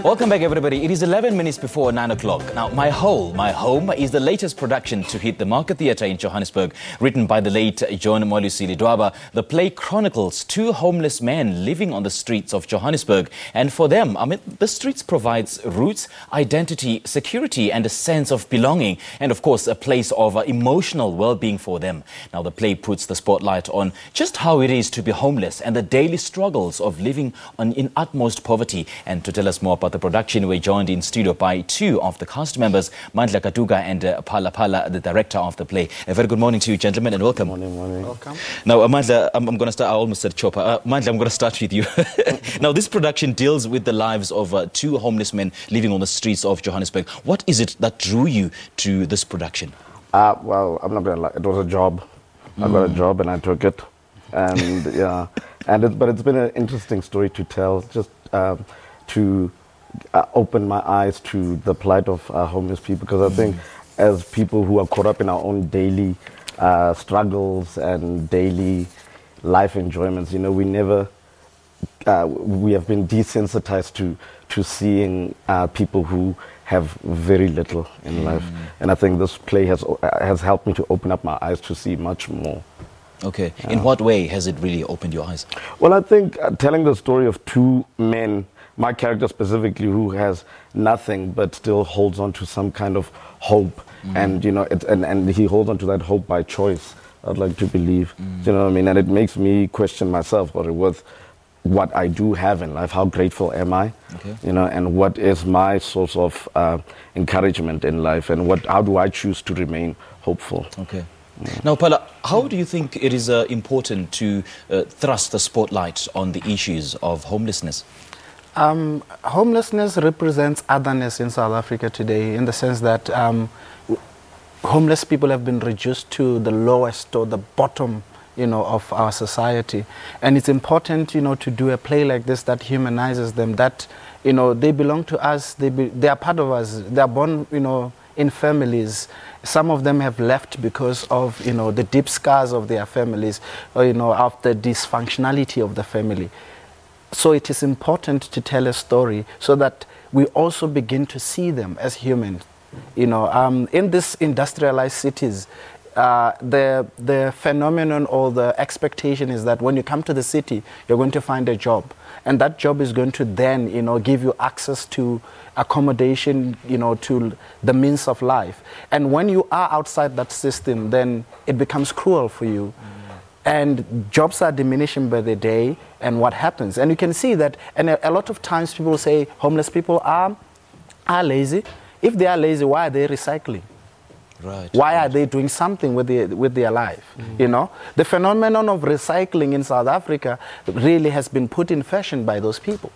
Welcome back, everybody. It is 11 minutes before 9 o'clock. Now, My Home is the latest production to hit the Market Theatre in Johannesburg. Written by the late John Moalusi Ledwaba, the play chronicles two homeless men living on the streets of Johannesburg. And for them, the streets provides roots, identity, security, and a sense of belonging. And of course, a place of emotional well-being for them. Now, the play puts the spotlight on just how it is to be homeless and the daily struggles of living in utmost poverty. And to tell us more about the production, we're joined in studio by two of the cast members, Mandla Katuga and Phala, the director of the play. A very good morning to you, gentlemen, and welcome. Morning. Welcome. Now, Mandla, I'm going to start. I almost said Chopper. Mandla, I'm going to start with you. Now, this production deals with the lives of two homeless men living on the streets of Johannesburg. What is it that drew you to this production? Well, I'm not going to lie. It was a job. I got a job and I took it. And yeah, but it's been an interesting story to tell, just to open my eyes to the plight of homeless people, because I think as people who are caught up in our own daily struggles and daily life enjoyments, you know, we have been desensitized to seeing people who have very little in life. And I think this play has helped me to open up my eyes to see much more. Okay. Yeah. In what way has it really opened your eyes? Well, I think telling the story of two men, my character specifically, who has nothing but still holds on to some kind of hope, and you know, and he holds on to that hope by choice, I'd like to believe. You know what I mean? And it makes me question myself, with what I do have in life. How grateful am I? Okay. You know, and what is my source of encouragement in life, and how do I choose to remain hopeful? Okay. Now, Phala, how do you think it is important to thrust the spotlight on the issues of homelessness? Homelessness represents otherness in South Africa today, in the sense that homeless people have been reduced to the lowest or the bottom, you know, of our society. And it's important, you know, to do a play like this that humanizes them, that, you know, they belong to us, they are part of us, they are born, you know, in families. Some of them have left because of, you know, the deep scars of their families, or, you know, of the dysfunctionality of the family. So it is important to tell a story so that we also begin to see them as humans. You know, in these industrialized cities, the phenomenon or the expectation is that when you come to the city, you're going to find a job. And that job is going to then, you know, give you access to accommodation, you know, to the means of life. And when you are outside that system, then it becomes cruel for you. And jobs are diminishing by the day, and what happens? And you can see that, and a lot of times people say homeless people are lazy. If they are lazy, why are they recycling? Right. Why are they doing something with their life? You know, the phenomenon of recycling in South Africa really has been put in fashion by those people.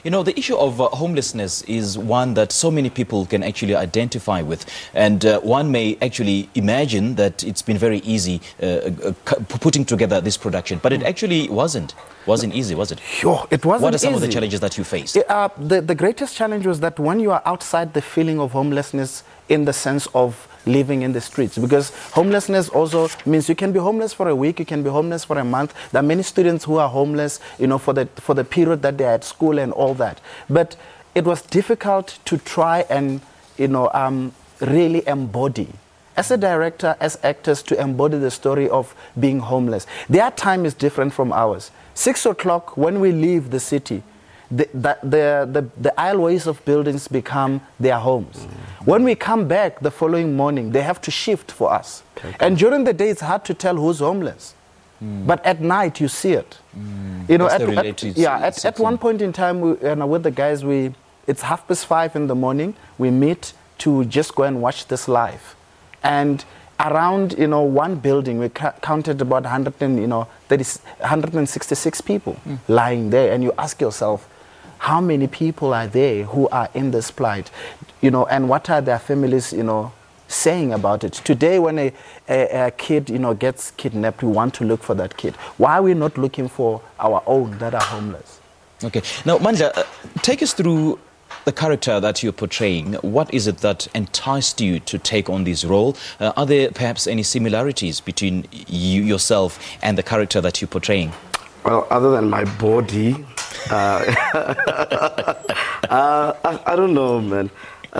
You know, the issue of homelessness is one that so many people can actually identify with. And one may actually imagine that it's been very easy putting together this production. But it actually wasn't easy, was it? Sure, it wasn't easy. What are some of the challenges that you faced? The greatest challenge was that when you are outside the feeling of homelessness in the sense of living in the streets, because homelessness also means you can be homeless for a week, you can be homeless for a month. There are many students who are homeless, you know, for the period that they're at school and all that. But it was difficult to try and, you know, really embody, as a director, as actors, to embody the story of being homeless. Their time is different from ours. 6 o'clock, when we leave the city, the aisleways of buildings become their homes. When we come back the following morning, they have to shift for us. Okay. And during the day, it's hard to tell who's homeless. But at night, you see it. You know, at one point in time, with the guys, it's 5:30 in the morning. We meet to just go and watch this live. And around, you know, one building, we counted about 166 people lying there. And you ask yourself, how many people are there who are in this plight, you know, and what are their families, you know, saying about it? Today, when a kid, you know, gets kidnapped, we want to look for that kid. Why are we not looking for our own that are homeless? Okay. Now, Mandla, take us through the character that you're portraying. What is it that enticed you to take on this role? Are there perhaps any similarities between yourself and the character that you're portraying? Well, other than my body, I don't know, man.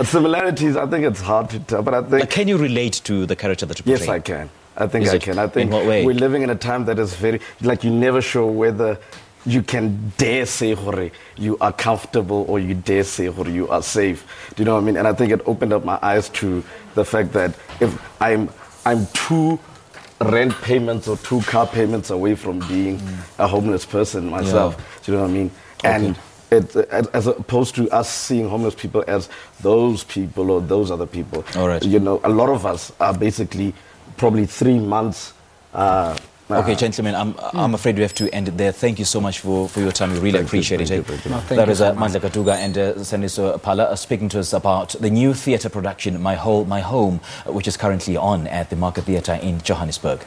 Similarities, I think it's hard to tell, but I think... Can you relate to the character that you portray? Yes, I can. I think I can. I think in what way? We're living in a time that is very... Like, you're never sure whether you can dare say you are comfortable or you dare say you are safe. Do you know what I mean? And I think it opened up my eyes to the fact that if I'm 2 rent payments or 2 car payments away from being a homeless person myself. Yeah. Do you know what I mean? Okay. And as opposed to us seeing homeless people as those people or those other people. All right. You know, a lot of us are basically probably 3 months. Okay, gentlemen, I'm afraid we have to end it there. Thank you so much for your time. We really appreciate it. That is Mandla Katuga and Seniso Pala speaking to us about the new theatre production, My Home, which is currently on at the Market Theatre in Johannesburg.